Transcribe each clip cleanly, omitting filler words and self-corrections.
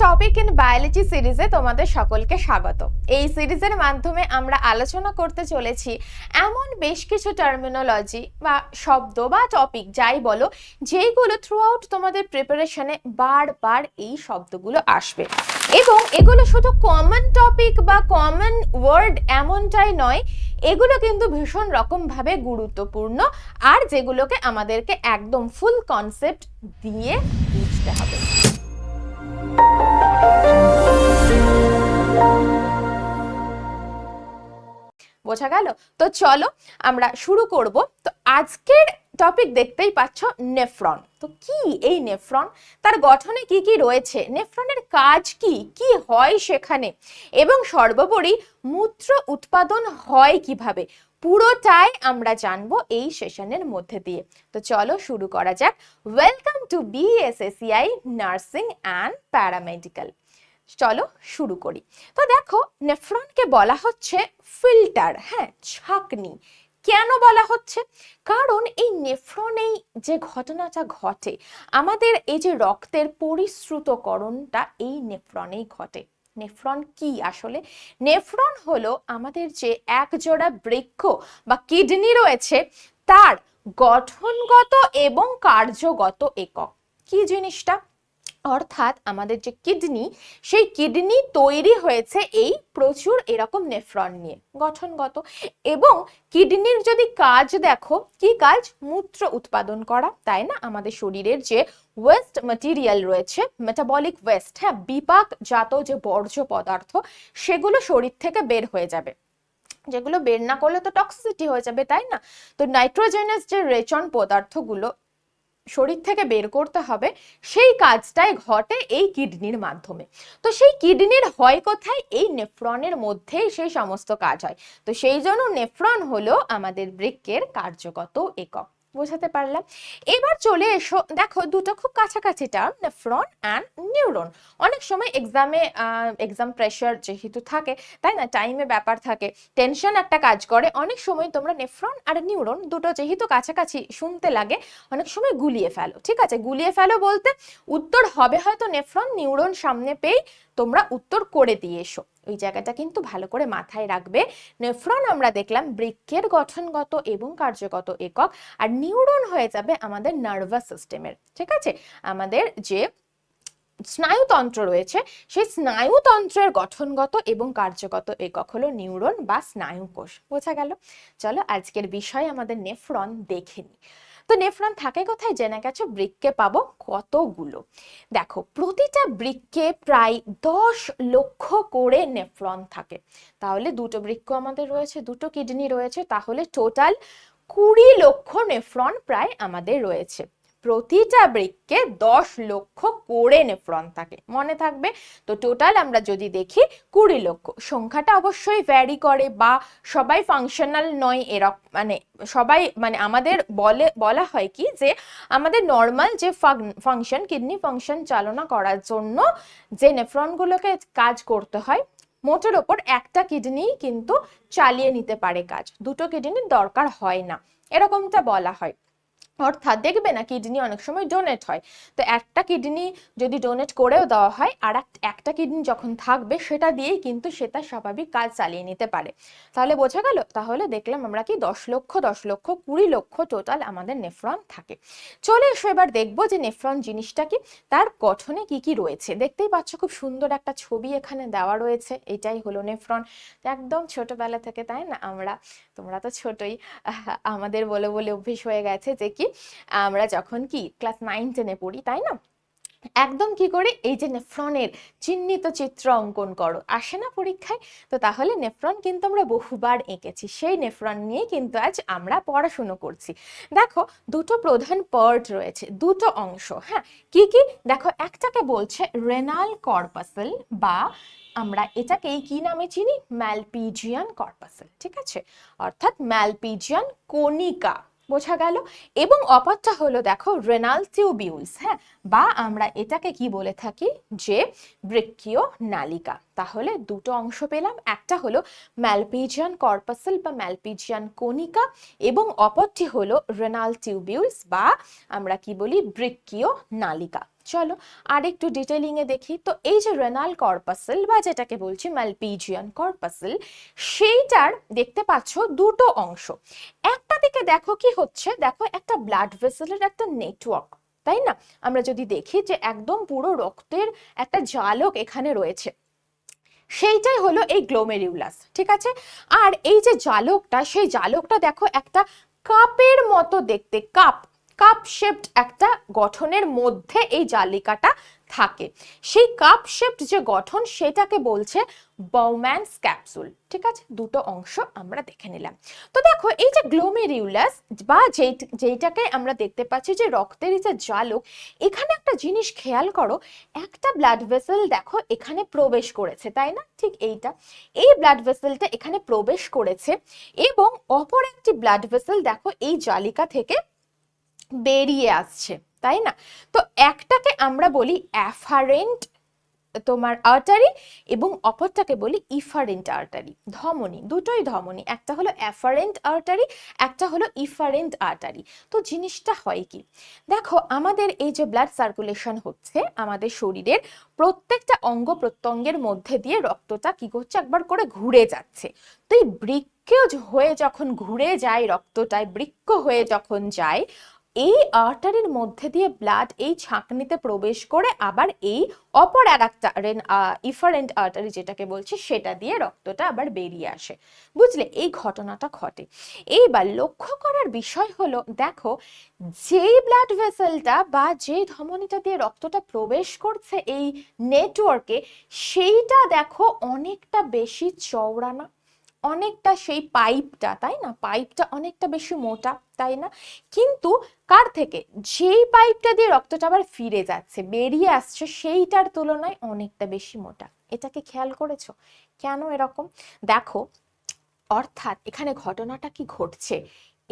Topic in biology সিরিজে তোমাদের সকলকে স্বাগত। এই সিরিজের মাধ্যমে আমরা আলোচনা করতে চলেছি এমন বেশ কিছু টার্মিনোলজি বা শব্দ বা টপিক যাই বলো, যেইগুলো থ্রু আউট তোমাদের প্রিপারেশনে বারবার এই শব্দগুলো আসবে এবং এগুলো শুধু কমন টপিক বা কমন ওয়ার্ড এমনটাই নয়, এগুলো কিন্তু ভীষণ রকমভাবে গুরুত্বপূর্ণ আর যেগুলোকে আমাদেরকে একদম ফুল কনসেপ্ট দিয়ে বুঝতে হবে। বোঝা গেল? তো চলো আমরা শুরু করব। তো আজকের টপিক দেখতেই পাচ্ছ, নেফ্রন। তো কি এই নেফ্রন, তার গঠনে কি কি রয়েছে, নেফ্রনের কাজ কি কি হয় সেখানে, এবং সর্বোপরি মূত্র উৎপাদন হয় কিভাবে, পুরোটাই আমরা জানবো এই সেশনের মধ্যে দিয়ে। তো চলো শুরু করা যাক। Welcome to BSSCI nursing and paramedical. চলো শুরু করি। তো দেখো, নেফ্রনকে বলা হচ্ছে ফিল্টার, হ্যাঁ, ছাঁকনি। কেন বলা হচ্ছে? কারণ এই নেফ্রনেই যে ঘটনাটা ঘটে, আমাদের এই যে রক্তের পরিশ্রুতকরণটা এই নেফ্রনেই ঘটে। নেফ্রন কি আসলে? নেফ্রন হলো আমাদের যে একজোড়া বৃক্ক বা কিডনি রয়েছে, তার গঠনগত এবং কার্যগত একক। কি জিনিসটা? অর্থাৎ আমাদের যে কিডনি, সেই কিডনি তৈরি হয়েছে এই প্রচুর এরকম নেফ্রন নিয়ে, গঠনগত। এবং কিডনির যদি কাজ দেখো, কি কাজ? মূত্র উৎপাদন করা, তাই না? আমাদের শরীরের যে ওয়েস্ট ম্যাটেরিয়াল রয়েছে, মেটাবলিক ওয়েস্ট, হ্যাঁ, বিপাকজাত যে বর্জ্য পদার্থ, সেগুলো শরীর থেকে বের হয়ে যাবে। যেগুলো বের না করলে তো টক্সিসিটি হয়ে যাবে, তাই না? তো নাইট্রোজেনাস যে রেচন পদার্থগুলো শরীর থেকে বের করতে হবে, সেই কাজটাই ঘটে এই কিডনির মাধ্যমে। তো সেই কিডনির হয় কোথায়? এই নেফ্রনের মধ্যেই সেই সমস্ত কাজ হয়। তো সেই জন্য নেফ্রন হলো আমাদের বৃক্কের কার্যগত একক। বোঝাতে পারলাম? এবার চলে এসো, দেখো দুটো খুব কাছাকাছি টার্ম, নেফ্রন অ্যান্ড নিউরন। অনেক সময় এক্সাম প্রেশার যেহেতু থাকে, তাই না, টাইমে ব্যাপার থাকে, টেনশন একটা কাজ করে, অনেক সময় তোমরা নেফ্রন আর নিউরন দুটো যেহেতু কাছাকাছি শুনতে লাগে, অনেক সময় গুলিয়ে ফেলো। ঠিক আছে, গুলিয়ে ফেলো বলতে উত্তর হবে হয়তো নেফ্রন, নিউরন সামনে পেয়ে তোমরা উত্তর করে দিয়ে এসো। ওই জায়গাটা কিন্তু ভালো করে মাথায় রাখবে। নেফ্রন আমরা দেখলাম বৃক্কের গঠনগত এবং কার্যগত একক, আর নিউরন হয়ে যাবে আমাদের নার্ভাস সিস্টেমের। ঠিক আছে, আমাদের যে স্নায়ুতন্ত্র রয়েছে, সেই স্নায়ুতন্ত্রের গঠনগত এবং কার্যগত একক হলো নিউরন বা স্নায়ুকোষ। বোঝা গেল? চলো আজকের বিষয় আমাদের নেফ্রন দেখে নিই। তো নেফ্রন থাকে কোথায়? জেনে গেছো, বৃক্কে পাবো কতগুলো। দেখো, প্রতিটা বৃক্কে প্রায় 10 লক্ষ করে নেফ্রন থাকে। তাহলে দুটো বৃক্ক আমাদের রয়েছে, দুটো কিডনি রয়েছে, তাহলে টোটাল 20 লক্ষ নেফ্রন প্রায় আমাদের রয়েছে। প্রতিটা বৃক্কে 10 লক্ষ করে নেফ্রন থাকে, মনে থাকবে? তো টোটাল আমরা যদি দেখি 20 লক্ষ। সংখ্যাটা অবশ্যই ভ্যারি করে বা সবাই ফাংশনাল নয়, এরকম মানে সবাই মানে আমাদের বলা হয় কি যে আমাদের নর্মাল যে ফাংশন, কিডনি ফাংশন চালনা করার জন্য যে নেফ্রনগুলোকে কাজ করতে হয়, মোটের ওপর একটা কিডনি কিন্তু চালিয়ে নিতে পারে কাজ, দুটো কিডনির দরকার হয় না, এরকমটা বলা হয়। অর্থাৎ দেখবে না, কিডনি অনেক সময় ডোনেট হয়, তো একটা কিডনি যদি ডোনেট করেও দেওয়া হয়, আর একটা কিডনি যখন থাকবে সেটা দিয়েই কিন্তু সেটা স্বাভাবিক কাজ চালিয়ে নিতে পারে। তাহলে বোঝা গেল? তাহলে দেখলাম আমরা কি 10 লক্ষ 10 লক্ষ 20 লক্ষ টোটাল আমাদের নেফ্রন থাকে। চলে এসো এবার দেখবো যে নেফ্রন জিনিসটা কি, তার গঠনে কি কি রয়েছে। দেখতেই পাচ্ছ খুব সুন্দর একটা ছবি এখানে দেওয়া রয়েছে, এটাই হলো নেফ্রন। একদম ছোটবেলা থেকে, তাই না, তোমরা তো ছোটই, আমাদের বলে বলে অভ্যেস হয়ে গেছে যে কি আমরা যখন কি ক্লাস 9-10-এ পড়ি, তাই না, একদম কি করে এই যে নেফ্রনের চিহ্নিত চিত্র অঙ্কন করো, আসে না পরীক্ষায়? তো তাহলে নেফ্রন কিন্তু আমরা বহুবার এঁকেছি, সেই নেফ্রন নিয়ে কিন্তু আজ আমরা পড়াশুনো করছি। দেখো, দুটো প্রধান পার্ট রয়েছে, দুটো অংশ, হ্যাঁ, কি কি দেখো, একটাকে বলছে রেনাল কর্পাসেল, বা আমরা এটাকেই কি নামে চিনি? Malpighian corpuscle. ঠিক আছে, অর্থাৎ ম্যালপিজিয়ান কণিকা। বোঝা গেল? এবং অপরটা হলো দেখো রেনাল টিউবিউলস, হ্যাঁ, বা আমরা এটাকে কি বলে থাকি? যে বৃক্কীয় নালিকা। তাহলে দুটো অংশ পেলাম, একটা হলো ম্যালপিজিয়ান কর্পাসেল বা ম্যালপিজিয়ান কণিকা, এবং অপরটি হলো রেনাল টিউবিউলস বা আমরা কি বলি? বৃক্কীয় নালিকা। চলো আর একটু ডিটেলিং এ দেখি। তো এই যে রেনাল কর্পাসেল বা যেটাকে বলছি মালপিজিয়ান কর্পাসেল, সেইটার দেখতে পাচ্ছ দুটো অংশ। একটা দিকে দেখো কি হচ্ছে, দেখো একটা ব্লাড ভেসেলের একটা নেটওয়ার্ক, তাই না? আমরা যদি দেখি যে একদম পুরো রক্তের একটা জালক এখানে রয়েছে, সেইটাই হলো এই গ্লোমেরিউলাস, ঠিক আছে? আর এই যে জালকটা, সেই জালকটা দেখো একটা কাপের মতো দেখতে, কাপ কাপ শেপড একটা গঠনের মধ্যে এই জালিকাটা থাকে। সেই কাপ শেপড যে গঠন সেটাকে বলছে বাউম্যানস ক্যাপসুল, ঠিক আছে? দুটো অংশ আমরা দেখে নিলাম। তো দেখো এই যে গ্লোমেরিউলাস বা যেইটাকে আমরা দেখতে পাচ্ছি যে রক্তের যে জালক, এখানে একটা জিনিস খেয়াল করো, একটা ব্লাড ভেসেল দেখো এখানে প্রবেশ করেছে, তাই না? ঠিক এইটা, এই ব্লাড ভেসেলটা এখানে প্রবেশ করেছে এবং অপর একটি ব্লাড ভেসেল দেখো এই জালিকা থেকে বেরিয়ে আসছে, তাই না? তো একটাকে আমরা বলি অ্যাফারেন্ট তোমার আর্টারি এবং অপরটাকে বলি ইফারেন্ট আর্টারি, ধমনী, দুটোই ধমনী, একটা হলো অ্যাফারেন্ট আর্টারি, একটা হলো ইফারেন্ট আর্টারি। তো জিনিসটা হয় কি, দেখো আমাদের এই যে ব্লাড সার্কুলেশন হচ্ছে আমাদের শরীরের প্রত্যেকটা অঙ্গ প্রত্যঙ্গের মধ্যে দিয়ে রক্তটা কি করছে, একবার করে ঘুরে যাচ্ছে। তো এই বৃক্ক হয়ে যখন ঘুরে যায় রক্তটায়, বৃক্ক হয়ে যখন যায়, এই আর্টারির মধ্যে দিয়ে ব্লাড এই ছাঁকনিতে প্রবেশ করে আবার এই অপর আর একটা ইফারেন্ট আর্টারি যেটাকে বলছি সেটা দিয়ে রক্তটা আবার বেরিয়ে আসে, বুঝলে? এই ঘটনাটা ঘটে। এইবার লক্ষ্য করার বিষয় হলো, দেখো যেই ব্লাড ভেসেলটা বা যেই ধমনীটা দিয়ে রক্তটা প্রবেশ করছে এই নেটওয়ার্কে, সেইটা দেখো অনেকটা বেশি চওড়া না? অনেকটা, সেই পাইপটা, তাই না? পাইপটা অনেকটা বেশি মোটা, তাই না? কিন্তু কার থেকে, যেই পাইপটা দিয়ে রক্তটা আবার ফিরে যাচ্ছে, বেরিয়ে আসছে, সেইটার তুলনায় অনেকটা বেশি মোটা। এটাকে খেয়াল করেছো কেন এরকম? দেখো, অর্থাৎ এখানে ঘটনাটা কি ঘটছে,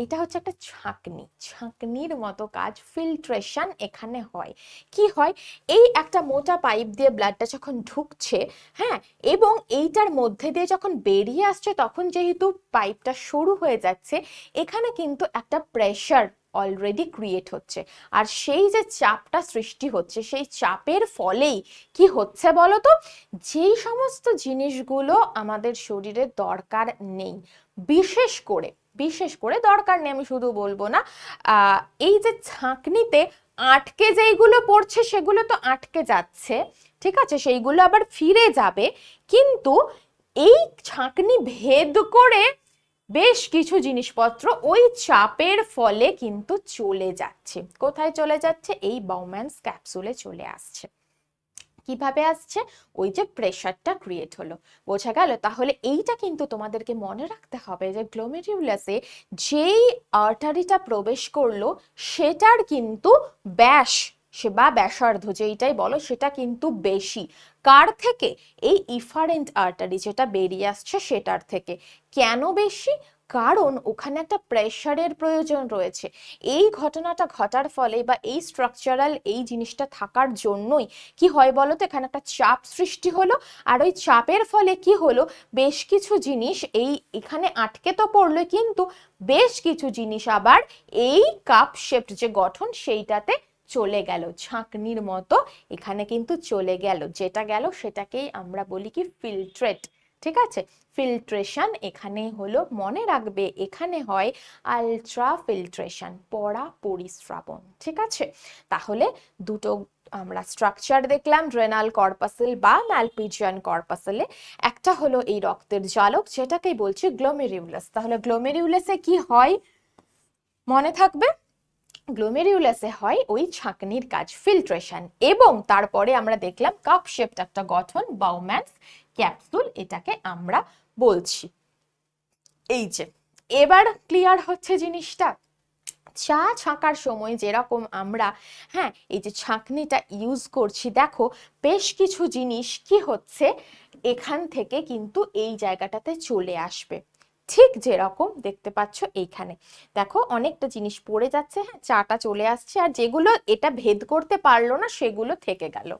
এটা হচ্ছে একটা ছাঁকনি, ছাঁকনির মতো কাজ, ফিল্ট্রেশন এখানে হয়। কি হয়, এই একটা মোটা পাইপ দিয়ে ব্লাডটা যখন ঢুকছে, হ্যাঁ, এবং এইটার মধ্যে দিয়ে যখন বেরিয়ে আসছে, তখন যেহেতু পাইপটা সরু হয়ে যাচ্ছে, এখানে কিন্তু একটা প্রেশার অলরেডি ক্রিয়েট হচ্ছে। আর সেই যে চাপটা সৃষ্টি হচ্ছে, সেই চাপের ফলেই কি হচ্ছে বলো তো, যেই সমস্ত জিনিসগুলো আমাদের শরীরে দরকার নেই, বিশেষ করে দরকার নেই আমি শুধু বলবো না, এই যে ছাঁকনিতে আটকে যেইগুলো পড়ছে সেগুলো তো আটকে যাচ্ছে, ঠিক আছে, সেইগুলো আবার ফিরে যাবে, কিন্তু এই ছাঁকনি ভেদ করে বেশ কিছু জিনিসপত্র ওই চাপের ফলে কিন্তু চলে যাচ্ছে। কোথায় চলে যাচ্ছে? এই বাউম্যানস ক্যাপসুলে চলে আসছে। কিভাবে আসছে? ওই যে প্রেশারটা ক্রিয়েট হলো, বোঝা গেল? তাহলে এইটা কিন্তু তোমাদেরকে মনে রাখতে হবে যে গ্লোমেরিউলাসে যেই আর্টারিটা প্রবেশ করলো সেটার কিন্তু ব্যাস, সে বা ব্যাসার্ধ যেইটাই বলো, সেটা কিন্তু বেশি। কার থেকে? এই ইফারেন্ট আর্টারি যেটা বেরিয়ে আসছে সেটার থেকে। কেন বেশি? কারণ ওখানে একটা প্রেশারের প্রয়োজন রয়েছে। এই ঘটনাটা ঘটার ফলে বা এই স্ট্রাকচারাল এই জিনিসটা থাকার জন্যই কি হয় বলতো, এখানে একটা চাপ সৃষ্টি হলো, আর ওই চাপের ফলে কি হলো, বেশ কিছু জিনিস এই এখানে আটকে তো পড়লো, কিন্তু বেশ কিছু জিনিস আবার এই কাপ শেপড যে গঠন সেইটাতে চলে গেল, ছাঁকনির মতো এখানে কিন্তু চলে গেল, যেটা গেল সেটাকেই আমরা বলি কি, ফিল্ট্রেট, ঠিক আছে? ফিল্ট্রেশন এখানে হলো, মনে রাখবে এখানে হয় আলট্রা ফিল্ট্রেশন, পরিস্রাবন, ঠিক আছে? তাহলে দুটো আমরা স্ট্রাকচার দেখলাম রেনাল কর্পাসেল বা ম্যালপিজিয়ান কর্পাসেলে। একটা হলো এই রক্তের জালক যেটাকেই বলছি গ্লোমেরিউলাস। তাহলে গ্লোমেরিউলাসে কি হয় মনে থাকবে? গ্লোমেরিউলাসে হয় ওই ছাঁকনির কাজ, ফিল্ট্রেশন, এবং তারপরে আমরা দেখলাম কাপ শেপড একটা গঠন, বাউম্যানস ক্যাপসুল, এটাকে আমরা বলছি। এই যে এবার ক্লিয়ার হচ্ছে জিনিসটা। চা ছাঁকার সময় যেরকম আমরা, হ্যাঁ, এই যে ছাঁকনিটা ইউজ করছি, দেখো বেশ কিছু জিনিস কি হচ্ছে এখান থেকে কিন্তু এই জায়গাটাতে চলে আসবে। ঠিক যেরকম দেখতে পাচ্ছ এইখানে দেখো অনেকটা জিনিস পড়ে যাচ্ছে, হ্যাঁ চাটা চলে আসছে, আর যেগুলো এটা ভেদ করতে পারলো না সেগুলো থেকে গেল।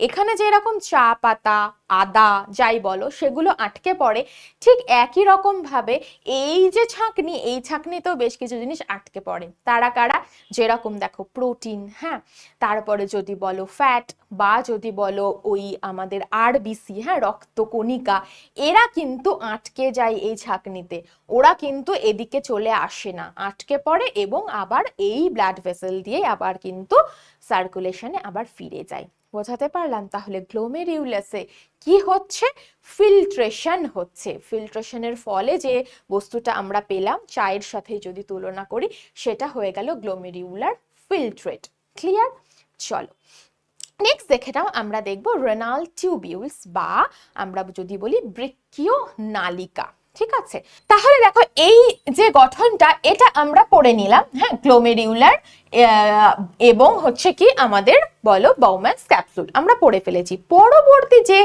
এখানে যেরকম চা পাতা, আদা যাই বলো সেগুলো আটকে পড়ে, ঠিক একই রকম ভাবে এই যে ছাঁকনি, এই ছাঁকনিতেও বেশ কিছু জিনিস আটকে পড়ে। তারা কারা? যেরকম দেখো প্রোটিন, হ্যাঁ, তারপরে যদি বলো ফ্যাট, বা যদি বলো ওই আমাদের আরবিসি, হ্যাঁ রক্তকণিকা, এরা কিন্তু আটকে যায় এই ছাঁকনিতে, ওরা কিন্তু এদিকে চলে আসে না, আটকে পড়ে এবং আবার এই ব্লাড ভেসেল দিয়ে আবার কিন্তু সার্কুলেশনে আবার ফিরে যায়। বোঝাতে পারলাম? তাহলে গ্লোমেরিউলাসে কি হচ্ছে? ফিল্ট্রেশন হচ্ছে। ফিল্ট্রেশনের ফলে যে বস্তুটা আমরা পেলাম চায়ের সাথে যদি তুলনা করি, সেটা হয়ে গেল গ্লোমেরিউলার ফিল্ট্রেট। ক্লিয়ার? চলো নেক্সট দেখে নাও, আমরা দেখব রেনাল টিউবিউলস, বা আমরা যদি বলি বৃক্কীয় নালিকা। ঠিক আছে, তাহলে দেখো এই যে গঠনটা এটা আমরা পড়ে নিলাম, হ্যাঁ গ্লোমেরিউলার এবং হচ্ছে কি আমাদের বলো বাউম্যান্স ক্যাপসুল আমরা পড়ে ফেলেছি। পরবর্তী যে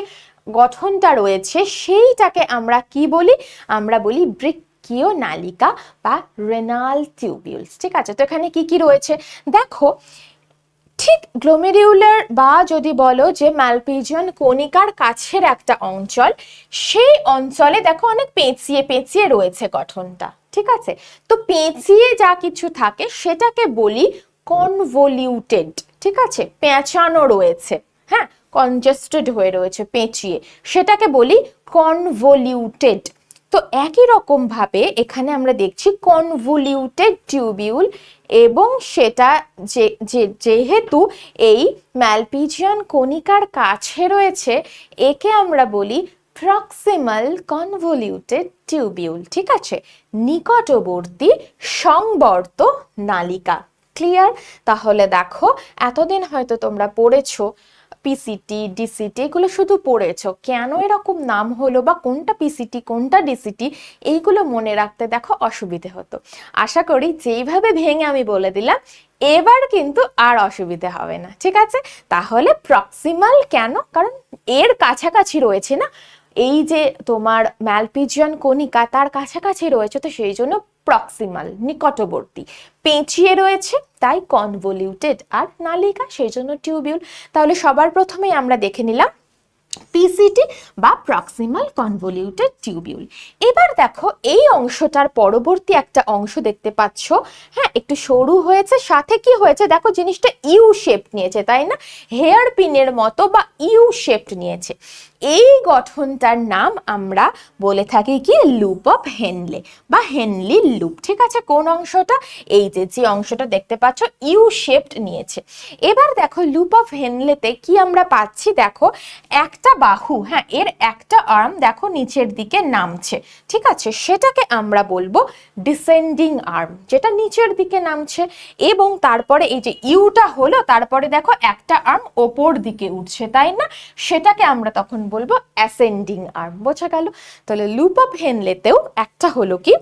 গঠনটা রয়েছে সেইটাকে আমরা কি বলি? আমরা বলি বৃক্কীয় নালিকা বা রেনাল টিউবিউলস। ঠিক আছে, তো এখানে কি কি রয়েছে দেখো, ঠিক গ্লোমেরিউলার বা যদি বলো যে ম্যালপিজিয়ান কণিকার কাছের একটা অঞ্চল, সেই অঞ্চলে দেখো অনেক পেঁচিয়ে পেঁচিয়ে রয়েছে গঠনটা। ঠিক আছে, তো পেঁচিয়ে যা কিছু থাকে সেটাকে বলি কনভলিউটেড। ঠিক আছে, পেঁচানো রয়েছে, হ্যাঁ কনজেস্টেড হয়ে রয়েছে পেঁচিয়ে, সেটাকে বলি কনভলিউটেড। তো একই রকম ভাবে এখানে আমরা দেখছি কনভলিউটেড টিউবিউল, এবং সেটা যেহেতু এই ম্যালপিজিয়ান কণিকার কাছে রয়েছে, একে আমরা বলি প্রক্সিমাল কনভলিউটেড টিউবিউল। ঠিক আছে, নিকটবর্তী সংবর্ত নালিকা। ক্লিয়ার? তাহলে দেখো এতদিন হয়তো তোমরা পড়েছো পিসিটি, ডিসিটি, এগুলো শুধু পড়েছো, কেন এরকম নাম হলো বা কোনটা পিসিটি কোনটা ডিসিটি এইগুলো মনে রাখতে দেখো অসুবিধে হতো। আশা করি যেইভাবে ভেঙে আমি বলে দিলাম এবার কিন্তু আর অসুবিধে হবে না। ঠিক আছে, তাহলে প্রক্সিমাল কেন? কারণ এর কাছাকাছি রয়েছে না, এই যে তোমার ম্যালপিজিয়ান কণিকা তার কাছাকাছি রয়েছে, তো সেই জন্য প্রক্সিমাল নিকটবর্তী, পেঁচিয়ে রয়েছে তাই কনভলিউটেড, আর নালিকা সেই জন্য টিউবিউল। তাহলে সবার প্রথমেই আমরা দেখে নিলাম পিসিটি বা প্রক্সিমাল কনভলিউটেড টিউবিউল। এবার দেখো এই অংশটার পরবর্তী একটা অংশ দেখতে পাচ্ছ, হ্যাঁ একটু সরু হয়েছে, সাথে কি হয়েছে দেখো জিনিসটা ইউ শেপ নিয়েছে, তাই না? হেয়ার পিনের মতো বা ইউ শেপ নিয়েছে। এই গঠনটার নাম আমরা বলে থাকি কি লুপ অফ হেনলে বা হেনলি লুপ। ঠিক আছে, কোন অংশটা? এই যে অংশটা দেখতে পাচ্ছ ইউ শেপড নিয়েছে। এবার দেখো লুপ অফ হেনলেতে কি আমরা পাচ্ছি, দেখো একটা বাহু, হ্যাঁ এর একটা আর্ম দেখো নিচের দিকে নামছে। ঠিক আছে, সেটাকে আমরা বলবো ডিসেন্ডিং আর্ম, যেটা নিচের দিকে নামছে, এবং তারপরে এই যে ইউটা হলো, তারপরে দেখো একটা আর্ম ওপর দিকে উঠছে, তাই না? সেটাকে আমরা তখন বলবো অ্যাসেন্ডিং আর্ম। বোঝা গেল? তাহলে লুপ অফ হেনলেতেও একটা হলো কি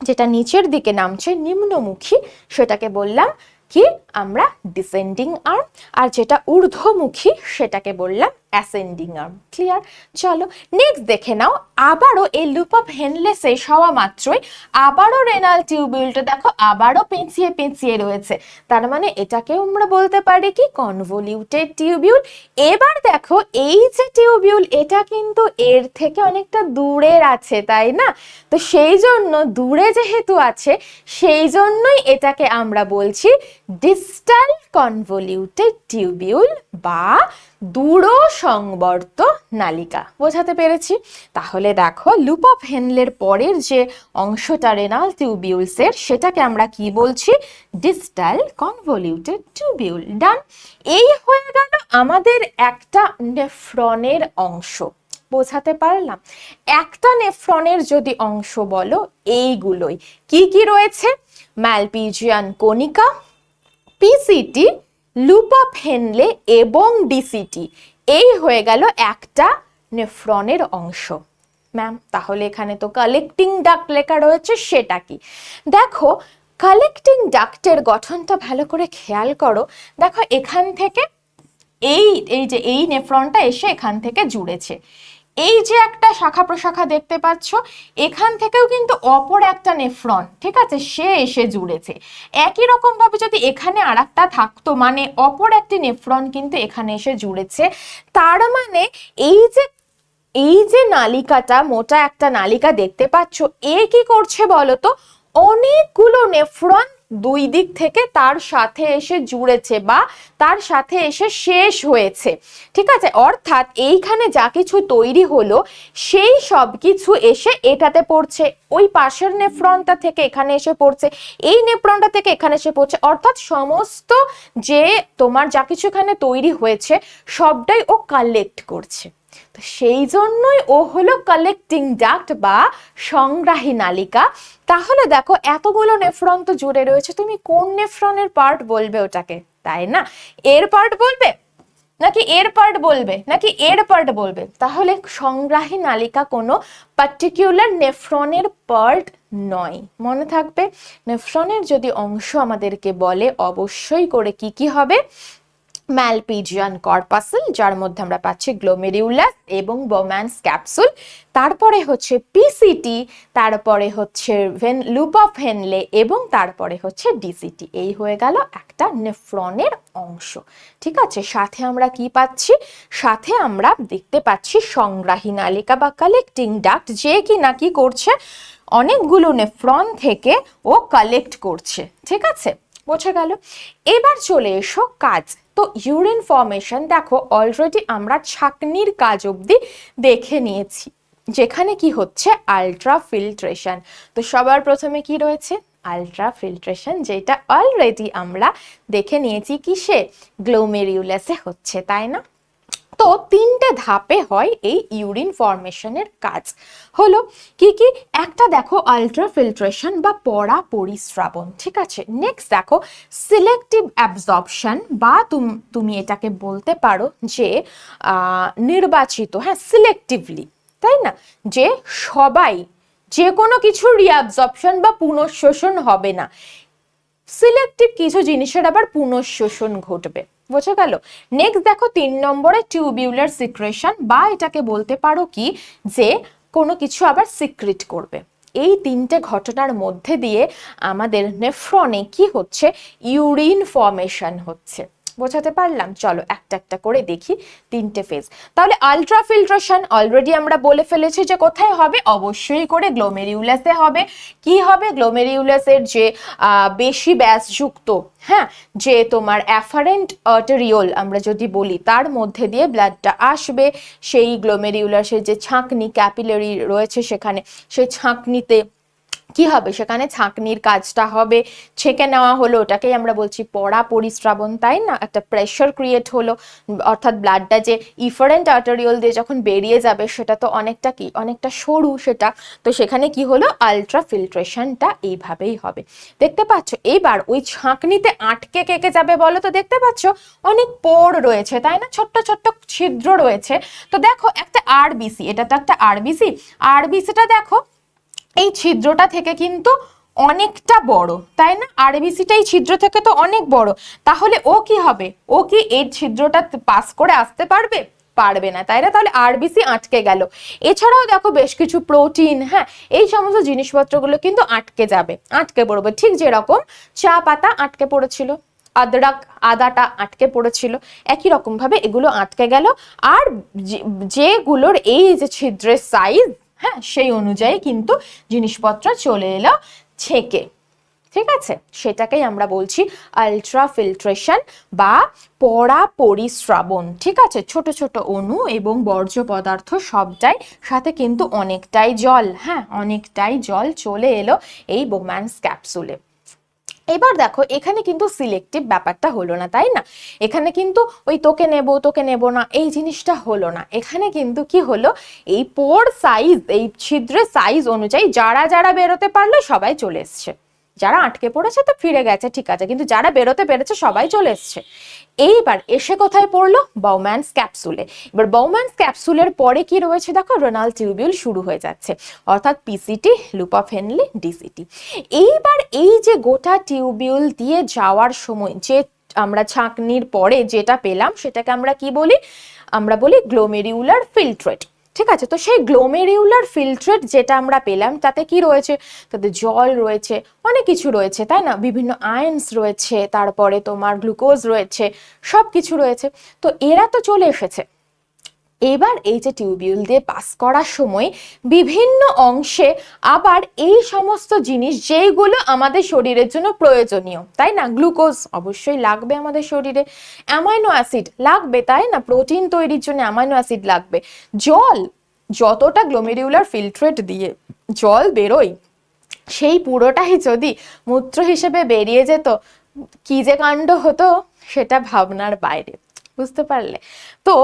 যেটা নিচের দিকে নামছে নিম্নমুখী, সেটাকে বললাম কি আমরা ডিসেন্ডিং আর্ম, আর যেটা ঊর্ধ্বমুখী সেটাকে বললাম অ্যাসেন্ডিং আর্ম। ক্লিয়ার? চলো নেক্সট দেখে নাও, আবারও এই লুপ অফ হেনলে শেষ হওয়া মাত্রই আবারও রেনাল টিউবিউলটা দেখো আবারও পেঁচিয়ে পেঁচিয়ে রয়েছে, তার মানে এটাকেও আমরা বলতে পারি কি কনভলিউটেড টিউবিউল। এবার দেখো এই যে টিউবিউল এটা কিন্তু এর থেকে অনেকটা দূরের আছে, তাই না? তো সেই জন্য দূরে যেহেতু আছে সেই জন্যই এটাকে আমরা বলছি ডিস্টাল কনভলিউটেড টিউবিউল বা দূর সংবর্ত নালিকা। বোঝাতে পেরেছি? তাহলে দেখো লুপ অফ হেনলের পরের যে অংশটা রেনাল টিউবিউলসের, সেটাকে আমরা কি বলছি? Distal convoluted tubule. ডান। এই হয়ে গেল আমাদের একটা নেফ্রনের অংশ। বোঝাতে পারলাম? একটা নেফ্রনের যদি অংশ বলো, এইগুলোই কি কি রয়েছে? ম্যালপিজিয়ান কণিকা, পিসিটি, লুপ অফ হেনলে এবং ডিসিটি, এই হয়ে গেল একটা নেফ্রনের অংশ। ম্যাম তাহলে এখানে তো কালেক্টিং ডাক্ট লেখা রয়েছে, সেটা কি? দেখো কালেক্টিং ডাক্টের গঠনটা ভালো করে খেয়াল করো। দেখো এখান থেকে এই এই যে এই নেফ্রনটা এসে এখান থেকে জুড়েছে, এই যে একটা শাখা প্রশাখা দেখতে পাচ্ছ, এখান থেকেও কিন্তু অপর একটা নেফ্রন, ঠিক আছে, সে এসে জুড়েছে। একই রকম ভাবে যদি এখানে আরেকটা থাকতো, মানে অপর একটি নেফ্রন কিন্তু এখানে এসে জুড়েছে, তার মানে এই যে নালিকাটা, মোটা একটা নালিকা দেখতে পাচ্ছ, এ কি করছে বলতো, অনেকগুলো নেফ্রন দুই দিক থেকে তার সাথে এসে জুড়েছে বা তার সাথে এসে শেষ হয়েছে, ঠিক আছে। অর্থাৎ এইখানে যা কিছু তৈরি হলো সেই সব কিছু এসে এটাতে পড়ছে, ওই পাশের নেফ্রনটা থেকে এখানে এসে পড়ছে, এই নেফ্রনটা থেকে এখানে এসে পড়ছে, অর্থাৎ সমস্ত যে তোমার যা কিছু এখানে তৈরি হয়েছে সবটাই ও কালেক্ট করছে। তো সেই জন্যই ও হলো কালেক্টিং ডাক্ট বা সংগ্রাহী নালিকা। তাহলে দেখো এতগুলো নেফ্রন তো জুড়ে রয়েছে, তুমি কোন নেফ্রনের পার্ট বলবে ওটাকে, তাই না? এর পার্ট বলবে নাকি এর পার্ট বলবে নাকি এর পার্ট বলবে? তাহলে সংগ্রাহী নালিকা কোনো পার্টিকুলার নেফ্রনের পার্ট নয়, মনে থাকবে। নেফ্রনের যদি অংশ আমাদেরকে বলে অবশ্যই করে কি কি হবে, ম্যালপিজিয়ান কর্পাসেল, যার মধ্যে আমরা পাচ্ছি গ্লোমেরিউলাস এবং বোম্যান্স ক্যাপসুল, তারপরে হচ্ছে পিসিটি, তারপরে হচ্ছে লুপ অফ হেনলে এবং তারপরে হচ্ছে ডিসিটি। এই হয়ে গেল একটা নেফ্রনের অংশ, ঠিক আছে। সাথে আমরা কি পাচ্ছি, সাথে আমরা দেখতে পাচ্ছি সংগ্রাহী নালিকা বা কালেক্টিং ডাক্ট, যে কি না কি করছে, অনেকগুলো নেফ্রন থেকে ও কালেক্ট করছে, ঠিক আছে, বোঝা গেল। এবার চলে এসো কাজ। তো ইউরিন ফর্মেশন দেখো অলরেডি আমরা ছাঁকনির কাজ অবধি দেখে নিয়েছি, যেখানে কি হচ্ছে আলট্রা ফিল্ট্রেশন। তো সবার প্রথমে কি রয়েছে, আলট্রা ফিল্ট্রেশন, যেটা অলরেডি আমরা দেখে নিয়েছি কিসে, গ্লোমেরিউলাসে হচ্ছে, তাই না? তো তিনটে ধাপে হয় এই ইউরিন ফর্মেশনের কাজ। হলো কি কি, একটা দেখো আলট্রা ফিল্ট্রেশন বা পরা পরিস্রাবণ, ঠিক আছে। নেক্সট দেখো সিলেক্টিভ অ্যাবজর্পশন বা তুমি এটাকে বলতে পারো যে নির্বাচিত, হ্যাঁ, সিলেক্টিভলি, তাই না, যে সবাই যে কোনো কিছু রিঅ্যাবজর্পশন বা পুনঃশোষণ হবে না, সিলেক্টিভ কিছু জিনিসের আবার পুনঃশোষণ ঘটবে, বোঝা গেল। নেক্সট দেখো 3 নম্বরে টিউবিউলার সিক্রেশন, বা এটাকে বলতে পারো কি যে কোনো কিছু আবার সিক্রিট করবে। এই তিনটে ঘটনার মধ্যে দিয়ে আমাদের নেফ্রনে কি হচ্ছে, ইউরিন ফর্মেশন হচ্ছে। বোঝাতে পারলাম? চলো একটা একটা করে দেখি তিনটে ফেজ। তাহলে আলট্রা ফিল্ট্রেশন অলরেডি আমরা বলে ফেলেছি যে কোথায় হবে, অবশ্যই করে গ্লোমেরিউলাসে হবে। কি হবে, গ্লোমেরিউলাসের যে বেশি ব্যাসযুক্ত, হ্যাঁ, যে তোমার অ্যাফারেন্ট আর্টেরিওল আমরা যদি বলি, তার মধ্যে দিয়ে ব্লাডটা আসবে, সেই গ্লোমেরিউলাসের যে ছাঁকনি ক্যাপিলারি রয়েছে সেখানে, সেই ছাঁকনিতে কি হবে, সেখানে ছাঁকনির কাজটা হবে, ছেঁকে নেওয়া হলো, ওটাকেই আমরা বলছি পরা পরিস্রাবণ, তাই না? একটা প্রেশার ক্রিয়েট হলো, অর্থাৎ ব্লাডটা যে ইফারেন্ট আর্টারিওল দিয়ে যখন বেরিয়ে যাবে সেটা তো অনেকটা কি, অনেকটা সরু সেটা, তো সেখানে কি হলো, আলট্রা ফিল্ট্রেশনটা এইভাবেই হবে। দেখতে পাচ্ছ এবার ওই ছাঁকনিতে আটকে কেকে যাবে বলো তো, দেখতে পাচ্ছ অনেক পোর রয়েছে, তাই না, ছোট্ট ছোট্ট ছিদ্র রয়েছে। তো দেখো একটা আরবিসি, এটা তো একটা আরবিসি, আরবিসিটা দেখো এই ছিদ্রটা থেকে কিন্তু অনেকটা বড়, তাই না? আরবিসিটা এই ছিদ্র থেকে তো অনেক বড়, তাহলে ও কি হবে, ও কি এই ছিদ্রটা পাস করে আসতে পারবে? পারবে না, তাই না? তাহলে আরবিসি আটকে গেল। এছাড়াও দেখো বেশ কিছু প্রোটিন, হ্যাঁ, এই সমস্ত জিনিসপত্রগুলো কিন্তু আটকে যাবে, আটকে পড়বে, ঠিক যেরকম চা পাতা আটকে পড়েছিল, আদাটা আটকে পড়েছিল, একই রকম ভাবে এগুলো আটকে গেল। আর যেগুলোর এই যে ছিদ্রের সাইজ, হ্যাঁ, সেই অনুযায়ী কিন্তু জিনিসপত্র চলে এলো ছেঁকে, ঠিক আছে, সেটাকেই আমরা বলছি আলট্রা ফিল্ট্রেশন বা পরা পরিস্রাবণ, ঠিক আছে। ছোট ছোট অণু এবং বর্জ্য পদার্থ সবটাই, সাথে কিন্তু অনেকটাই জল, হ্যাঁ, অনেকটাই জল চলে এলো এই বোম্যান্স ক্যাপসুলে। এবার দেখো এখানে কিন্তু সিলেক্টিভ ব্যাপারটা হলো না, তাই না? এখানে কিন্তু ওই তোকে নেব না এই জিনিসটা হলো না, এখানে কিন্তু কি হলো, এই পোর সাইজ, এই ছিদ্রের সাইজ অনুযায়ী যারা যারা বেরোতে পারলো সবাই চলে এসছে, যারা আটকে পড়েছে তো ফিরে গেছে, ঠিক আছে, কিন্তু যারা বেরোতে পেরেছে সবাই চলে এসছে। এইবার এসে কোথায় পড়লো, বাউম্যান্স ক্যাপসুলে। এবার বাউম্যান্স ক্যাপসুলের পরে কি রয়েছে দেখো, রেনাল টিউবিউল শুরু হয়ে যাচ্ছে, অর্থাৎ পিসিটি, লুপ অফ হেনলে, ডিসিটি। এইবার এই যে গোটা টিউবিউল দিয়ে যাওয়ার সময় যে আমরা ছাঁকনির পরে যেটা পেলাম সেটাকে আমরা কি বলি, আমরা বলি গ্লোমেরিউলার ফিল্ট্রেট। ঠিক আছে, তো সেই গ্লোমেরিউলার ফিল্ট্রেট যেটা আমরা পেলাম তাতে কি রয়েছে, তাতে জল রয়েছে, অনেক কিছু রয়েছে, তাই না, বিভিন্ন আয়ন্স রয়েছে, তারপরে তোমার গ্লুকোজ রয়েছে, সব কিছু রয়েছে। তো এরা তো চলে এসেছে। এবার এই যে টিউবিউল দিয়ে পাস করার সময় বিভিন্ন অংশে আবার এই সমস্ত জিনিস যেইগুলো আমাদের শরীরের জন্য প্রয়োজনীয়, তাই না, গ্লুকোজ অবশ্যই লাগবে আমাদের শরীরে, অ্যামাইনো অ্যাসিড লাগবে, তাই না, প্রোটিন তৈরির জন্য অ্যামাইনো অ্যাসিড লাগবে, জল, যতটা গ্লোমেরিউলার ফিল্ট্রেট দিয়ে জল বেরোয় সেই পুরোটাই যদি মূত্র হিসেবে বেরিয়ে যেত, কি যে কাণ্ড হতো সেটা ভাবনার বাইরে, বুঝতে পারলে? তো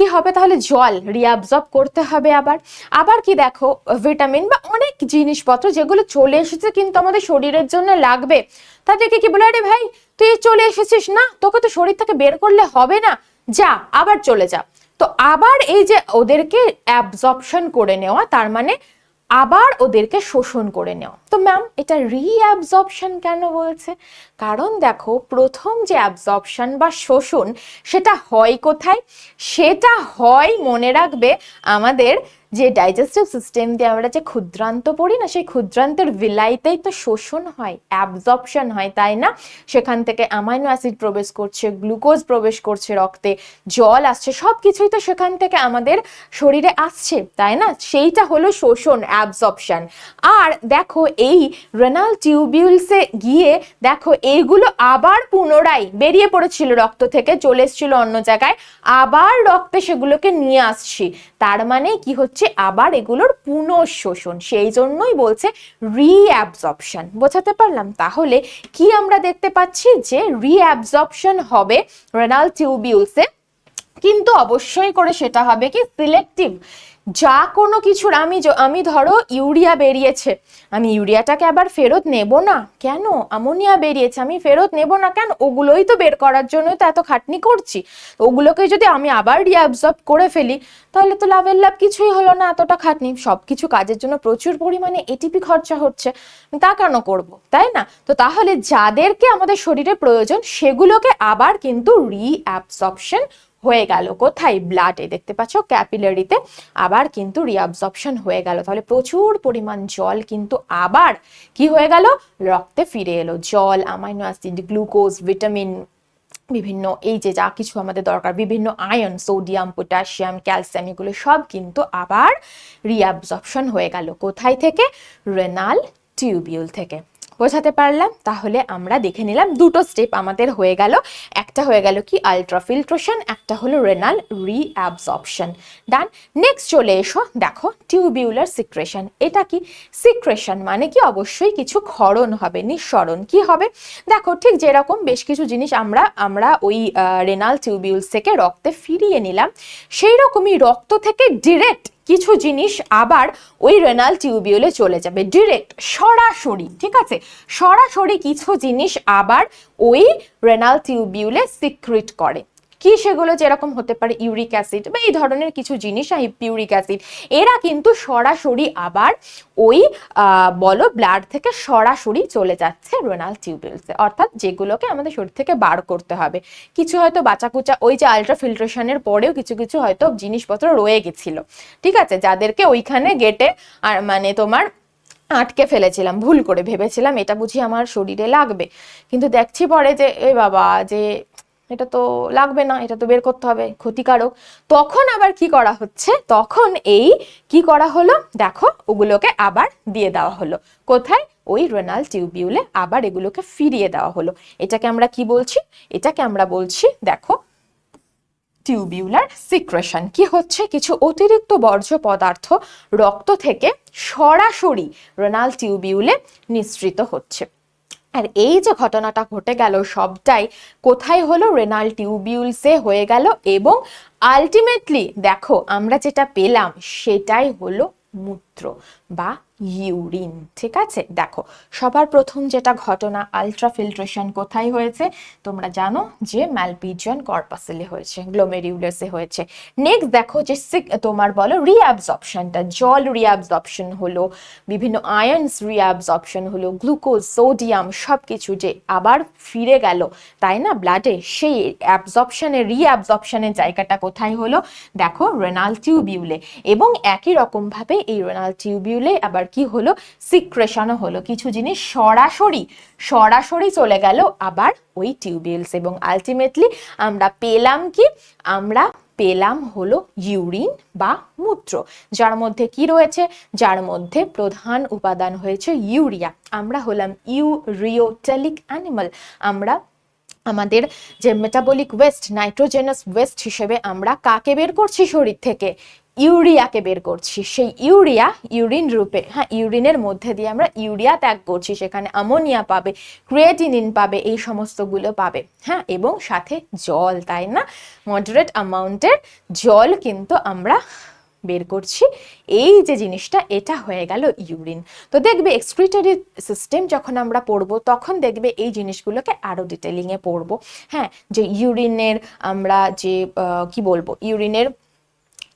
কি হবে তাহলে, জল রিঅ্যাবজর্ব করতে হবে, আবার আবার কি দেখো, ভিটামিন বা অনেক জিনিসপত্র যেগুলো চলে এসেছে কিন্তু আমাদের শরীরের জন্য লাগবে, তাদেরকে কি বলে, আরে ভাই তুই চলে এসেছিস না, তোকে তো শরীর থেকে বের করলে হবে না, যা আবার চলে যা। তো আবার এই যে ওদেরকে অ্যাবজর্পশন করে নেওয়া, তার মানে আবার ওদেরকে শোষণ করে নেওয়া। তো ম্যাম এটা রিঅ্যাবজর্পশন কেন বলছে? কারণ দেখো, প্রথম যে অ্যাবজর্পশন বা শোষণ সেটা হয় কোথায়, সেটা হয় মনে রাখবে আমাদের যে ডাইজেস্টিভ সিস্টেম দিয়ে আমরা যে ক্ষুদ্রান্ত পড়ি না, সেই ক্ষুদ্রান্তের ভিলাইতেই তো শোষণ হয়, অ্যাবজর্পশন হয়, তাই না? সেখান থেকে অ্যামাইনো অ্যাসিড প্রবেশ করছে, গ্লুকোজ প্রবেশ করছে রক্তে, জল আসছে, সব কিছুই তো সেখান থেকে আমাদের শরীরে আসছে, তাই না? সেইটা হলো শোষণ, অ্যাবজর্পশন। আর দেখো এই রেনাল টিউবিউলসে গিয়ে দেখো এইগুলো আবার পুনরায় বেরিয়ে পড়েছিল রক্ত থেকে, চলে এসেছিল অন্য জায়গায়, আবার রক্তে সেগুলোকে নিয়ে আসছি, তার মানে কি হচ্ছে, আবার এগুলোর পুনঃশোষণ, সেই জন্যই বলছে রিঅ্যাবজর্পশন। বোঝাতে পারলাম? তাহলে কি আমরা দেখতে পাচ্ছি যে রিঅ্যাবজর্পশন হবে রেনাল টিউবিউলসে, কিন্তু অবশ্যই করে সেটা হবে কি সিলেক্টিভ। যা কোনো কিছুর আমি ধরো ইউরিয়া বেরিয়েছে, আমি ইউরিয়াটাকে আবার ফেরত নেব না কেন, অ্যামোনিয়া বেরিয়েছে আমি ফেরত নেব না কেন, ওগুলোই তো বের করার জন্যই তো এত খাটনি করছি, ওগুলোকে যদি আমি আবার রিঅ্যাবজর্ব করে ফেলি তাহলে তো লাভের লাভ কিছুই হলো না, এতটা খাটনি, সব কিছু কাজের জন্য প্রচুর পরিমাণে এটিপি খরচা হচ্ছে, তা কেন করব, তাই না? তো তাহলে যাদেরকে আমাদের শরীরে প্রয়োজন সেগুলোকে আবার কিন্তু রিঅ্যাবজর্পশন হয়ে গেল কোথায়, ব্লাডে, দেখতে পাচ্ছ ক্যাপিলারিতে আবার কিন্তু রিঅ্যাবজর্পশন হয়ে গেল। তাহলে প্রচুর পরিমাণ জল কিন্তু আবার কি হয়ে গেল, রক্তে ফিরে এলো, জল, অ্যামাইনো অ্যাসিড, গ্লুকোজ, ভিটামিন, বিভিন্ন এই যে যা কিছু আমাদের দরকার, বিভিন্ন আয়ন, সোডিয়াম, পটাশিয়াম, ক্যালসিয়াম, এগুলো সব কিন্তু আবার রিঅ্যাবজর্পশন হয়ে গেল কোথায় থেকে, রেনাল টিউবিউল থেকে। বোঝাতে পারলাম? তাহলে আমরা দেখে নিলাম দুটো স্টেপ আমাদের হয়ে গেল, একটা হয়ে গেল কি আলট্রাফিল্ট্রেশন, একটা হলো রেনাল রিঅ্যাবজর্পশন। ডান। নেক্সট চলে এসো, দেখো টিউবিউলার সিক্রেশন। এটা কি সিক্রেশন মানে কি, অবশ্যই কিছু ক্ষরণ হবে, নিঃসরণ। কি হবে দেখো, ঠিক যেরকম বেশ কিছু জিনিস আমরা ওই রেনাল টিউবিউলস থেকে রক্তে ফিরিয়ে নিলাম, সেই রকমই রক্ত থেকে ডিরেক্ট কিছু জিনিস আবার ওই রেনাল টিউবিউলে চলে যাবে, ডিরেক্ট, সরাসরি, ঠিক আছে, সরাসরি কিছু জিনিস আবার ওই রেনাল টিউবিউলে সিক্রিট করে। কি সেগুলো, যেরকম হতে পারে ইউরিক অ্যাসিড বা এই ধরনের কিছু জিনিস, পিউরিক অ্যাসিড, এরা কিন্তু সরাসরি আবার ওই বলো ব্লাড থেকে সরাসরি চলে যাচ্ছে রেনাল টিউবিউলসে, অর্থাৎ যেগুলোকে আমাদের শরীর থেকে বার করতে হবে। কিছু হয়তো বাঁচাকুচা, ওই যে আলট্রাফিল্ট্রেশনের পরেও কিছু কিছু হয়তো জিনিসপত্র রয়ে গেছিল, ঠিক আছে, যাদেরকে ওইখানে গেটে আর মানে তোমার আটকে ফেলেছিলাম, ভুল করে ভেবেছিলাম এটা বুঝি আমার শরীরে লাগবে, কিন্তু দেখছি পরে যে এ বাবা, যে এটা তো লাগবে না, এটা তো বের করতে হবে, ক্ষতিকারক। তখন আবার কি করা হচ্ছে, তখন এই কি করা হলো, দেখো ওগুলোকে আবার দিয়ে দেওয়া হলো কোথায়, ওই রেনাল টিউবিউলে আবার এগুলোকে ফিরিয়ে দেওয়া হলো। এটাকে আমরা কি বলছি, এটাকে আমরা বলছি দেখো টিউবিউলার সিক্রেশন। কি হচ্ছে, কিছু অতিরিক্ত বর্জ্য পদার্থ রক্ত থেকে সরাসরি রেনাল টিউবিউলে নিঃসৃত হচ্ছে। আর এই যে ঘটনাটা ঘটে গেল সবটাই কোথায় হলো, রেনাল টিউবিউলসে হয়ে গেল, এবং আলটিমেটলি দেখো আমরা যেটা পেলাম সেটাই হলো মূত্র বা ইউরিন। ঠিক আছে, দেখো সবার প্রথম যেটা ঘটনা, আলট্রাফিল্ট্রেশন কোথায় হয়েছে তোমরা জানো যে ম্যালপিজিয়ান কর্পাসেলে হয়েছে, গ্লোমেরিউলাসে হয়েছে। নেক্সট দেখো যে তোমার বলো রিঅ্যাবজর্পশনটা, জল রিঅ্যাবজর্পশন হলো, বিভিন্ন আয়ন্স রিঅ্যাবজর্পশন হলো, গ্লুকোজ সোডিয়াম সব কিছু যে আবার ফিরে গেল তাই না ব্লাডে, সেই অ্যাবজর্পশনের রিঅ্যাবজর্পশনের জায়গাটা কোথায় হলো দেখো রেনাল টিউবিউলে। এবং একই রকম ভাবে এই রেনাল টিউবিউলে আবার কি হলো, সিক্রেশনও হলো, কিছু জিনিস সরাসরি সরাসরি চলে গেল আবার ওই টিউবিউলস, এবং আলটিমেটলি আমরা পেলাম কি, আমরা পেলাম হলো ইউরিন বা মূত্র, যার মধ্যে কি রয়েছে, যার মধ্যে প্রধান উপাদান হয়েছে ইউরিয়া। আমরা হলাম ইউরিওটেলিক অ্যানিমাল, আমরা আমাদের যে মেটাবলিক ওয়েস্ট, নাইট্রোজেনাস ওয়েস্ট হিসেবে আমরা কাকে বের করছি শরীর থেকে, ইউরিয়াকে বের করছি। সেই ইউরিয়া ইউরিন রূপে, হ্যাঁ ইউরিনের মধ্যে দিয়ে আমরা ইউরিয়া ত্যাগ করছি, সেখানে অ্যামোনিয়া পাবে, ক্রিয়েটিনিন পাবে, এই সমস্তগুলো পাবে, হ্যাঁ এবং সাথে জল, তাই না, মডারেট অ্যামাউন্টের জল কিন্তু আমরা বের করছি। এই যে জিনিসটা এটা হয়ে গেল ইউরিন। তো দেখবে এক্সক্রিটরি সিস্টেম যখন আমরা পড়বো তখন দেখবে এই জিনিসগুলোকে আরো ডিটেলিংয়ে পড়বো, হ্যাঁ যে ইউরিনের আমরা যে কি বলবো, ইউরিনের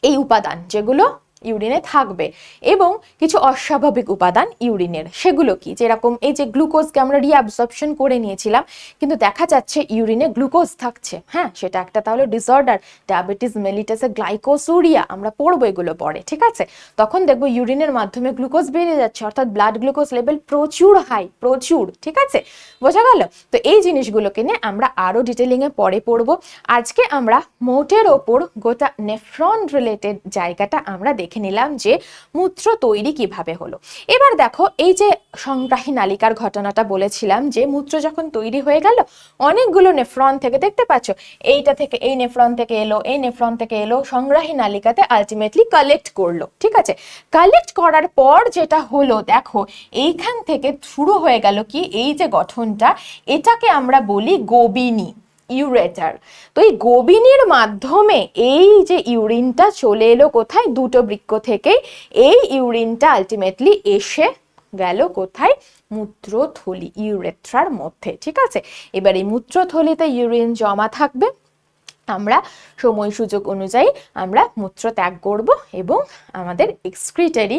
এই উপাদান যেগুলো ইউরিনে থাকবে এবং কিছু অস্বাভাবিক উপাদান ইউরিনের, সেগুলো কি, যেরকম এই যে গ্লুকোজকে আমরা রিঅ্যাবজর্পশন করে নিয়েছিলাম কিন্তু দেখা যাচ্ছে ইউরিনে গ্লুকোজ থাকছে, হ্যাঁ সেটা একটা তাহলে ডিসঅর্ডার, ডায়াবেটিস মেলিটাসে গ্লাইকোসুরিয়া, আমরা পড়বো এগুলো পরে, ঠিক আছে। তখন দেখবো ইউরিনের মাধ্যমে গ্লুকোজ বেড়ে যাচ্ছে, অর্থাৎ ব্লাড গ্লুকোজ লেভেল প্রচুর হাই, প্রচুর, ঠিক আছে, বোঝা গেল। তো এই জিনিসগুলোকে নিয়ে আমরা আরো ডিটেলিংয়ে পরে পড়বো। আজকে আমরা মোটের ওপর গোটা নেফ্রন রিলেটেড জায়গাটা আমরা দেখে নিলাম যে মূত্র তৈরি কিভাবে হলো। এবার দেখো এই যে সংগ্রাহী নালিকার ঘটনাটা বলেছিলাম যে মূত্র যখন তৈরি হয়ে গেল অনেকগুলো নেফ্রন থেকে, দেখতে পাচ্ছ এইটা থেকে, এই নেফ্রন থেকে এলো, এই নেফ্রন থেকে এলো, সংগ্রাহী নালিকাতে আলটিমেটলি কালেক্ট করলো, ঠিক আছে। কালেক্ট করার পর যেটা হলো দেখো এইখান থেকে শুরু হয়ে গেল কি, এই যে গঠনটা এটাকে আমরা বলি গোবিনী, ইউরেটার। তো এই গোবিনীর মাধ্যমে এই যে ইউরিনটা চলে এলো কোথায়, দুটো বৃক্ক থেকেই এই ইউরিনটা আলটিমেটলি এসে গেল কোথায়, মূত্রথলি, ইউরেথ্রার মধ্যে, ঠিক আছে। এবার এই মূত্রথলিতে ইউরিন জমা থাকবে, আমরা সময় সুযোগ অনুযায়ী আমরা মূত্র ত্যাগ করব এবং আমাদের এক্সক্রিটারি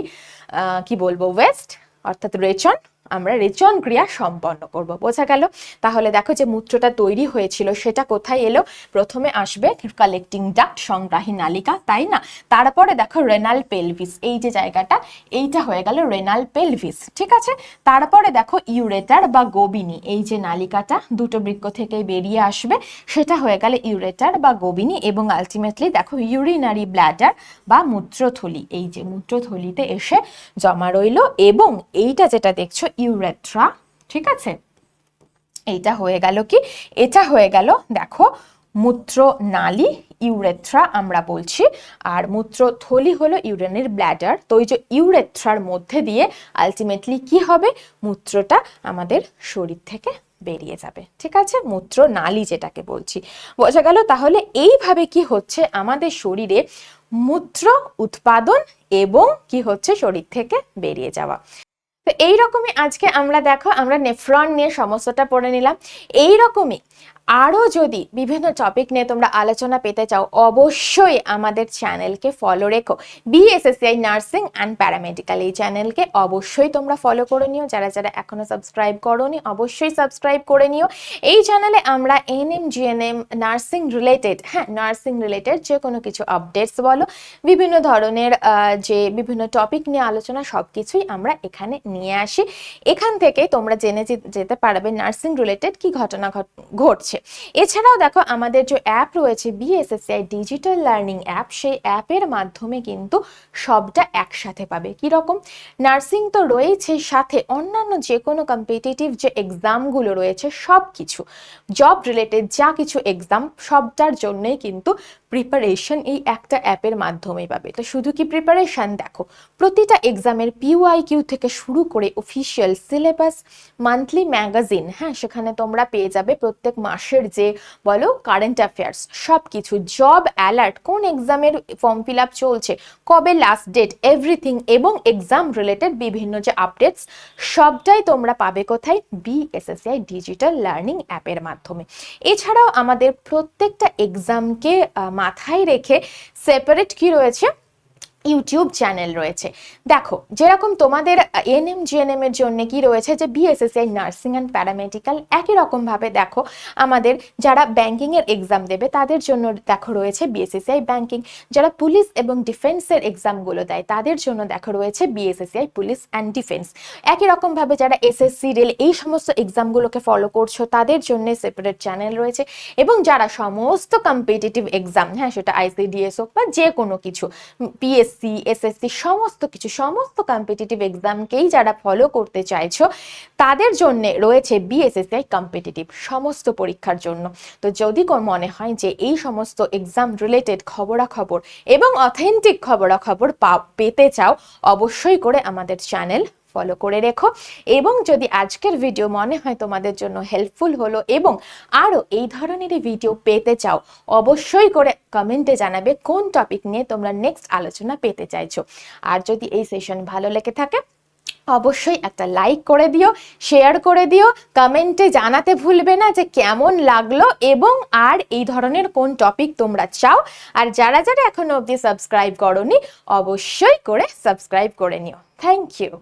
কি বলবো ওয়েস্ট অর্থাৎ রেচন, আমরা রেচন ক্রিয়া সম্পন্ন করব, বোঝা গেল। তাহলে দেখো যে মূত্রটা তৈরি হয়েছিল সেটা কোথায় এলো, প্রথমে আসবে কালেক্টিং ডাক্ট, সংগ্রাহী নালিকা, তাই না। তারপরে দেখো রেনাল পেলভিস, এই যে জায়গাটা এইটা হয়ে গেল রেনাল পেলভিস, ঠিক আছে। তারপরে দেখো ইউরেটার বা গোবিনী, এই যে নালিকাটা দুটো বৃক্ক থেকে বেরিয়ে আসবে সেটা হয়ে গেল ইউরেটার বা গোবিনী, এবং আলটিমেটলি দেখো ইউরিনারি ব্ল্যাডার বা মূত্রথলি, এই যে মূত্রথলিতে এসে জমা রইল, এবং এইটা যেটা দেখছো ইউরেথ্রা, ঠিক আছে। এইটা হয়ে গেল কি, এটা হয়ে গেল দেখো মূত্র নালী, ইউরেথ্রা আমরা বলছি, আর মূত্রথলি হলো ইউরিনের ব্ল্যাডার। তো এই যে ইউরেথ্রার মধ্যে দিয়ে আলটিমেটলি কি হবে, মূত্রটা আমাদের শরীর থেকে বেরিয়ে যাবে, ঠিক আছে, মূত্র নালী যেটাকে বলছি, বোঝা গেল। তাহলে এইভাবে কি হচ্ছে আমাদের শরীরে মূত্র উৎপাদন এবং কি হচ্ছে শরীর থেকে বেরিয়ে যাওয়া। তো এইরকমই আজকে আমরা দেখো আমরা নেফ্রন নিয়ে সমস্যাটা পড়ে নিলাম। এইরকমই আরও যদি বিভিন্ন টপিক নিয়ে তোমরা আলোচনা পেতে চাও অবশ্যই আমাদের চ্যানেলকে ফলো রেখো, বিএসএসসিআই নার্সিং অ্যান্ড প্যারামেডিক্যাল, এই চ্যানেলকে অবশ্যই তোমরা ফলো করে নিও, যারা যারা এখনো সাবস্ক্রাইব করোনি অবশ্যই সাবস্ক্রাইব করে নিও। এই চ্যানেলে আমরা এনএম জিএনএম নার্সিং রিলেটেড, হ্যাঁ নার্সিং রিলেটেড যে কোনো কিছু আপডেটস বলো, বিভিন্ন ধরনের যে বিভিন্ন টপিক নিয়ে আলোচনা সব কিছুই আমরা এখানে নিয়ে আসি। এখান থেকে তোমরা জেনে যেতে পারবে নার্সিং রিলেটেড কি ঘটনা ঘটছে। এছাড়াও দেখো আমাদের যে অ্যাপ রয়েছে বিএসএসসিআই ডিজিটাল লার্নিং অ্যাপ, সেই অ্যাপের মাধ্যমে কিন্তু সবটা একসাথে পাবে। কি রকম, নার্সিং তো রয়েছে, সাথে অন্যান্য যে কোনো কম্পিটিটিভ যে এক্সামগুলো রয়েছে সব কিছু, জব রিলেটেড যা কিছু এক্সাম সবটার জন্যই কিন্তু প্রিপারেশন এই একটা অ্যাপের মাধ্যমেই পাবে। তো শুধু কি প্রিপারেশন, দেখো প্রতিটা এক্সামের PYQ থেকে শুরু করে অফিসিয়াল সিলেবাস, মান্থলি ম্যাগাজিন, হ্যাঁ সেখানে তোমরা পেয়ে যাবে প্রত্যেক মাসের যে বলো কারেন্ট অ্যাফেয়ার্স সব কিছু, জব অ্যালার্ট, কোন এক্সামের ফর্ম ফিল আপ চলছে, কবে লাস্ট ডেট, এভরিথিং, এবং এক্সাম রিলেটেড বিভিন্ন যে আপডেটস সবটাই তোমরা পাবে কোথায়? BSSI ডিজিটাল লার্নিং অ্যাপের মাধ্যমে। এছাড়াও আমাদের প্রত্যেকটা এক্সামকে মাথায় রেখে সেপারেট কি রয়েছে? ইউটিউব চ্যানেল রয়েছে। দেখো যেরকম তোমাদের এনএম জিএনএম এর জন্য কি রয়েছে যে BSSI নার্সিং অ্যান্ড প্যারামেডিক্যাল, একই রকম ভাবে দেখো আমাদের যারা ব্যাংকিং এর এক্সাম দেবে তাদের জন্য দেখো রয়েছে BSSI ব্যাংকিং, যারা পুলিশ এবং ডিফেন্সের এক্সামগুলো দেয় তাদের জন্য দেখো রয়েছে BSSI পুলিশ অ্যান্ড ডিফেন্স। একই রকম ভাবে যারা SSC রেল এই সমস্ত এক্সামগুলোকে ফলো করছো তাদের জন্য সেপারেট চ্যানেল রয়েছে, এবং যারা সমস্ত কম্পিটিটিভ এক্সাম, হ্যাঁ সেটা ICDS হোক বা যে কোনো কিছু, PSC SSC সমস্ত কিছু, সমস্ত কম্পিটিটিভ এক্সামকেই যারা ফলো করতে চাইছো তাদের জন্য রয়েছে BSSI কম্পিটিটিভ সমস্ত পরীক্ষার জন্য। তো যদি মনে হয় যে এই সমস্ত এক্সাম রিলেটেড খবরাখবর এবং অথেন্টিক খবরাখবর পেতে চাও, অবশ্যই করে আমাদের চ্যানেল ফলো করে রেখো। এবং যদি আজকের ভিডিও মনে হয় তোমাদের জন্য হেল্পফুল হলো এবং আরও এই ধরনেরই ভিডিও পেতে চাও, অবশ্যই করে কমেন্টে জানাবে কোন টপিক নিয়ে তোমরা নেক্সট আলোচনা পেতে চাইছো। আর যদি এই সেশন ভালো লেগে থাকে অবশ্যই একটা লাইক করে দিও, শেয়ার করে দিও, কমেন্টে জানাতে ভুলবে না যে কেমন লাগলো এবং আর এই ধরনের কোন টপিক তোমরা চাও। আর যারা যারা এখনো অবধি সাবস্ক্রাইব করোনি অবশ্যই করে সাবস্ক্রাইব করে নিও। Thank you.